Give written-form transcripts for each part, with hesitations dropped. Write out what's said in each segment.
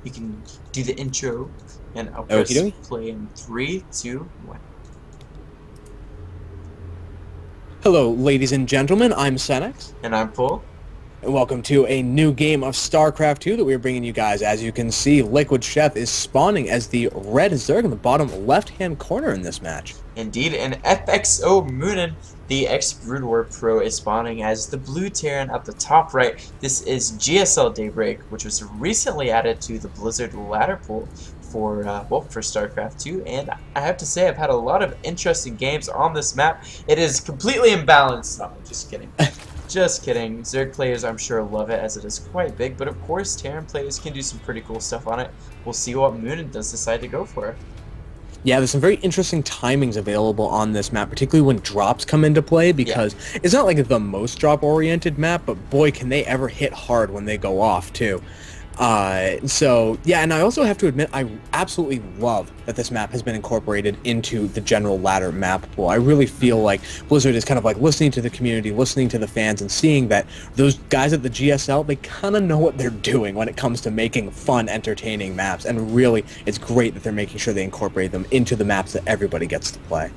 you can do the intro, and I'll Okey press dokey. play in 3, 2, 1. Hello, ladies and gentlemen. I'm Senex, And I'm Paul. and welcome to a new game of StarCraft 2 that we're bringing you guys. As you can see, Liquid Sheth is spawning as the red Zerg in the bottom left-hand corner in this match. Indeed, and FXOMoonan, the ex-Brood War Pro, is spawning as the blue Terran at the top right. This is GSL Daybreak, which was recently added to the Blizzard ladder pool for StarCraft 2, and I have to say I've had a lot of interesting games on this map. It is completely imbalanced. No, just kidding. Just kidding. Zerg players, I'm sure, love it as it is quite big, but of course Terran players can do some pretty cool stuff on it. We'll see what mOoNan does decide to go for. Yeah, there's some very interesting timings available on this map, particularly when drops come into play, because it's not like the most drop-oriented map, but boy, can they ever hit hard when they go off, too. So, yeah, and I also have to admit, I absolutely love that this map has been incorporated into the general ladder map pool. I really feel like Blizzard is kind of like listening to the community, listening to the fans, and seeing that those guys at the GSL, they kind of know what they're doing when it comes to making fun, entertaining maps, and really, it's great that they're making sure they incorporate them into the maps that everybody gets to play.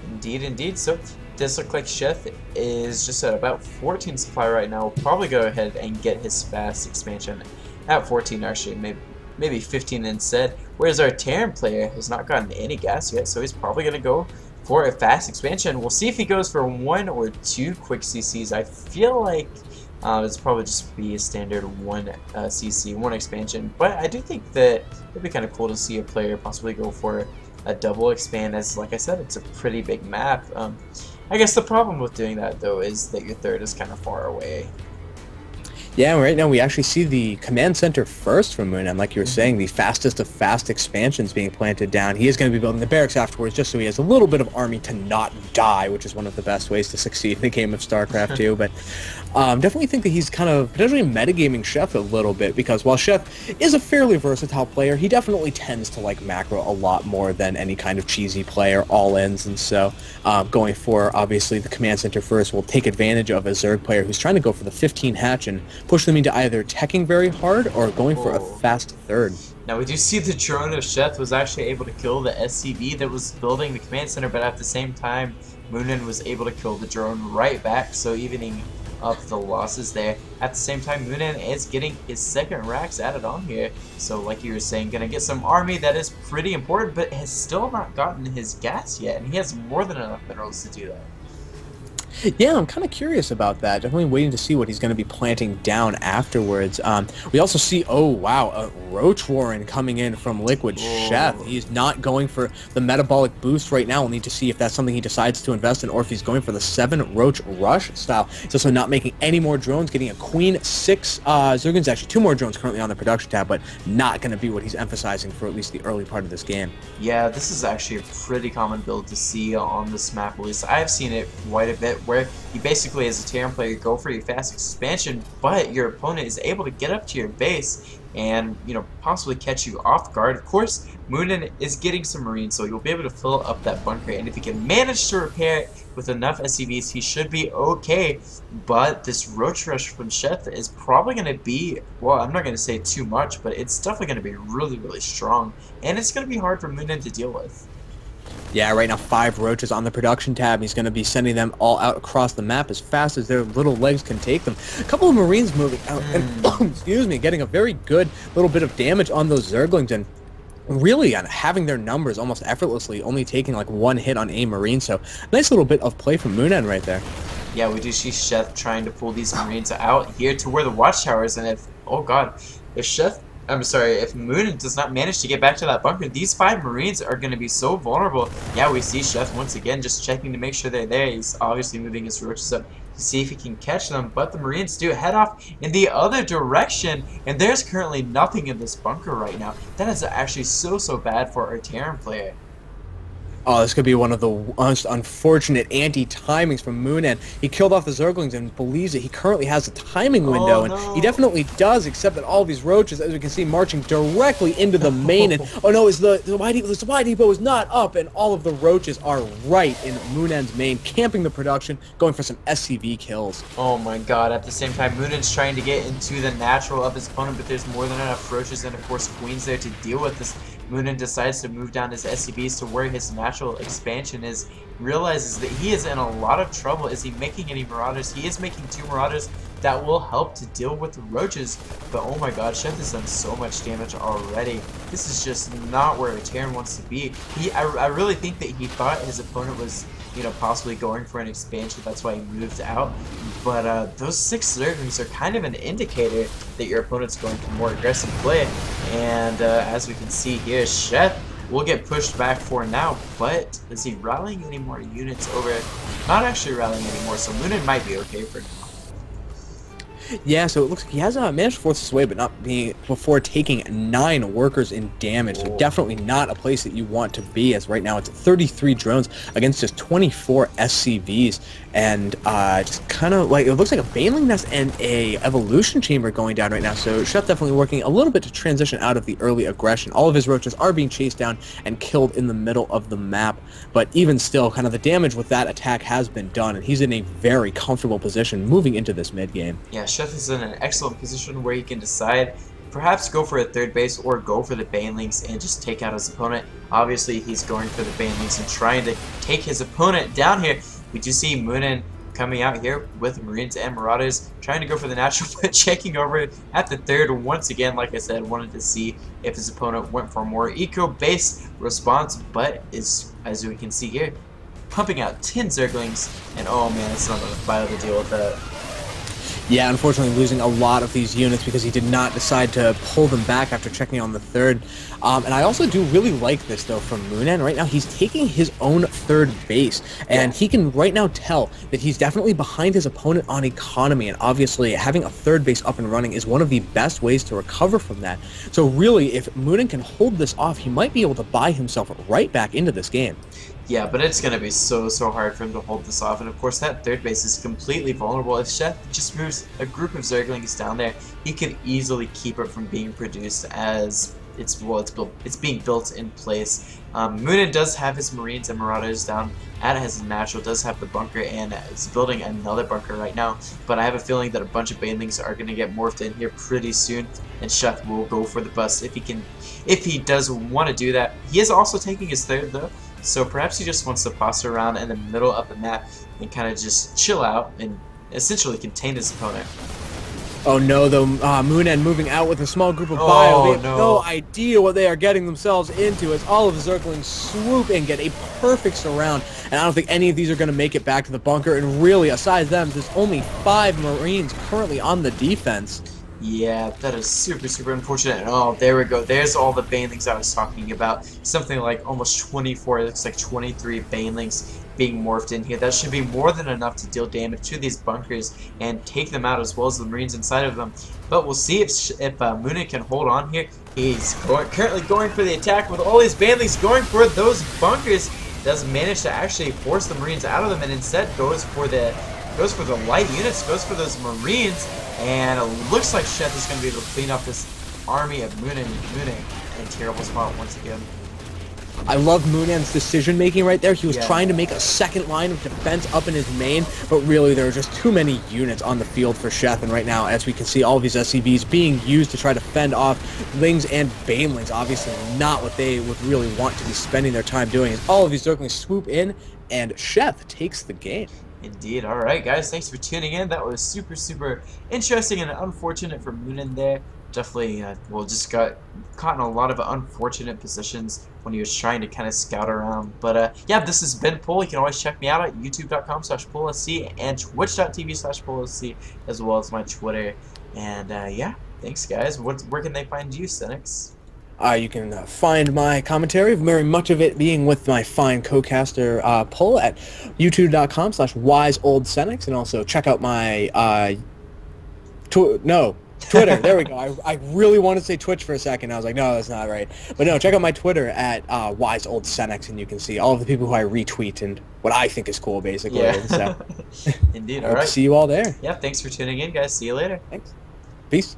Indeed, indeed. So, does look like Sheth is just at about 14 supply right now. We'll probably go ahead and get his fast expansion at 14, actually, maybe 15 instead. Whereas our Terran player has not gotten any gas yet, so he's probably going to go for a fast expansion. We'll see if he goes for 1 or 2 quick CCs. I feel like it's probably just be a standard 1 CC, 1 expansion. But I do think that it'd be kind of cool to see a player possibly go for a double expand, as like I said, it's a pretty big map. I guess the problem with doing that, though, is that your third is kind of far away. Yeah, right now we actually see the command center first from mOoNan, like you were saying, the fastest of fast expansions being planted down. He is going to be building the barracks afterwards just so he has a little bit of army to not die, which is one of the best ways to succeed in the game of StarCraft 2. But definitely think that he's kind of potentially metagaming Sheth a little bit, because while Sheth is a fairly versatile player, he definitely tends to like macro a lot more than any kind of cheesy player, all-ins, and so going for, obviously, the command center first will take advantage of a Zerg player who's trying to go for the 15 hatch and push them into either teching very hard or going for a fast third. Now we do see the drone of Sheth was actually able to kill the SCV that was building the command center, but at the same time, mOoNan was able to kill the drone right back, so evening up the losses there. At the same time, mOoNan is getting his second racks added on here, so like you were saying, gonna get some army that is pretty important, but has still not gotten his gas yet, and he has more than enough minerals to do that. Yeah, I'm kind of curious about that. Definitely waiting to see what he's going to be planting down afterwards. We also see, oh wow, a Roach Warren coming in from Liquid Sheth. He's not going for the metabolic boost right now. We'll need to see if that's something he decides to invest in, or if he's going for the 7 Roach Rush style. He's also not making any more drones, getting a Queen 6 Zergans, actually 2 more drones currently on the production tab, but not going to be what he's emphasizing for at least the early part of this game. Yeah, this is actually a pretty common build to see on this map, at least I've seen it quite a bit, where you basically, as a Terran player, go for your fast expansion, but your opponent is able to get up to your base and, you know, possibly catch you off guard. Of course, mOoNan is getting some Marines, so you'll be able to fill up that bunker, and if he can manage to repair it with enough SCVs, he should be okay. But this Roach Rush from Sheth is probably going to be, well, I'm not going to say too much, but it's definitely going to be really, really strong, and it's going to be hard for mOoNan to deal with. Yeah, right now 5 Roaches on the production tab. He's going to be sending them all out across the map as fast as their little legs can take them. A couple of Marines moving out and, excuse me, getting a very good little bit of damage on those Zerglings, and really having their numbers almost effortlessly, only taking like 1 hit on a Marine. So nice little bit of play from mOoNan right there. Yeah, we do see Sheth trying to pull these Marines out here to where the watchtower is, and if, oh god, if mOoNan does not manage to get back to that bunker, these 5 Marines are going to be so vulnerable. Yeah, we see Sheth once again just checking to make sure they're there. He's obviously moving his Roaches up to see if he can catch them, but the Marines do head off in the other direction, and there's currently nothing in this bunker right now. That is actually so bad for our Terran player. Oh, this could be one of the most unfortunate anti-timings from mOoNan. He killed off the Zerglings and believes that he currently has a timing window, and he definitely does, except that all these roaches, as we can see, marching directly into the main, and oh no, the supply depot is not up, and all of the roaches are right in mOoNan's main, camping the production, going for some SCV kills. Oh my god, at the same time, mOoNan's trying to get into the natural of his opponent, but there's more than enough roaches and, of course, queens there to deal with this. mOoNan decides to move down his SCVs to where his natural expansion is, realizes that he is in a lot of trouble. Is he making any marauders? He is making 2 marauders that will help to deal with the roaches, but oh my god, Sheth has done so much damage already. This is just not where a Terran wants to be. I really think that he thought his opponent was, you know, possibly going for an expansion. That's why he moved out. But those 6 Zerglings are kind of an indicator that your opponent's going for more aggressive play. And as we can see here, Sheth will get pushed back for now. But is he rallying any more units over? Not actually rallying anymore, so mOoNan might be okay for now. Yeah, so it looks like he has managed to force his way, but not being before taking 9 workers in damage. So definitely not a place that you want to be, as right now it's 33 drones against just 24 SCVs, and just kind of like it looks like a Baneling Nest and a Evolution Chamber going down right now. So Sheth definitely working a little bit to transition out of the early aggression. All of his roaches are being chased down and killed in the middle of the map, but even still, kind of the damage with that attack has been done, and he's in a very comfortable position moving into this mid game. Yeah, Sheth is in an excellent position where he can decide perhaps go for a 3rd base or go for the Banelings and just take out his opponent. Obviously, he's going for the Banelings and trying to take his opponent down here. We do see mOoNan coming out here with Marines and Marauders, trying to go for the natural, but checking over at the 3rd once again. Like I said, wanted to see if his opponent went for a more eco-based response, but is, as we can see here, pumping out 10 Zerglings, and oh man, it's not a fight to deal with that. Yeah, unfortunately losing a lot of these units because he did not decide to pull them back after checking on the 3rd. And I also do really like this, though, from mOoNan. Right now, he's taking his own 3rd base, and he can right now tell that he's definitely behind his opponent on economy, and obviously having a 3rd base up and running is one of the best ways to recover from that. So really, if mOoNan can hold this off, he might be able to buy himself right back into this game. Yeah, but it's going to be so hard for him to hold this off, and of course that 3rd base is completely vulnerable. If Sheth just moves a group of Zerglings down there, he could easily keep it from being produced as it's being built in place. mOoNan does have his Marines and Marauders down at his natural, does have the bunker, and is building another bunker right now, but I have a feeling that a bunch of Banelings are going to get morphed in here pretty soon, and Sheth will go for the bust if he does want to do that. He is also taking his 3rd though, so perhaps he just wants to posture around in the middle of the map and kind of just chill out and essentially contain his opponent. Oh no, though, mOoNan moving out with a small group of bio. They have no idea what they are getting themselves into as all of the Zerglings swoop and get a perfect surround. And I don't think any of these are going to make it back to the bunker. And really, aside them, there's only 5 Marines currently on the defense. Yeah, that is super unfortunate. Oh, there we go. There's all the Banelings I was talking about. Something like almost 24, it looks like 23 Banelings being morphed in here. That should be more than enough to deal damage to these bunkers and take them out, as well as the Marines inside of them. But we'll see if mOoNan can hold on here. He's currently going for the attack with all these Banelings going for those bunkers. Does manage to actually force the Marines out of them, and instead goes for the light units, goes for those Marines, and it looks like Sheth is going to be able to clean up this army of mOoNan in a terrible spot once again. I love mOoNan's decision making right there. He was trying to make a 2nd line of defense up in his main, but really there are just too many units on the field for Sheth, and right now, as we can see, all of these SCVs being used to try to fend off Lings and Banelings. Obviously not what they would really want to be spending their time doing, as all of these Zerglings swoop in, and Sheth takes the game. Indeed. Alright guys, thanks for tuning in. That was super interesting and unfortunate for mOoNan there. Definitely, just got caught in a lot of unfortunate positions when he was trying to kind of scout around. But yeah, this has been Pol. You can always check me out at youtube.com/PolSC and twitch.tv/PolSC, as well as my Twitter. And yeah, thanks guys. Where can they find you, Senex? You can find my commentary, very much of it being with my fine co-caster Pol, at youtube.com/WiseOldSenex, and also check out my Twitter, there we go. I really wanted to say Twitch for a second. I was like, no, that's not right. But no, check out my Twitter at WiseOldSenex, and you can see all of the people who I retweet and what I think is cool, basically. Yeah. So, Indeed. I All hope right. to see you all there. Yeah, thanks for tuning in, guys. See you later. Thanks. Peace.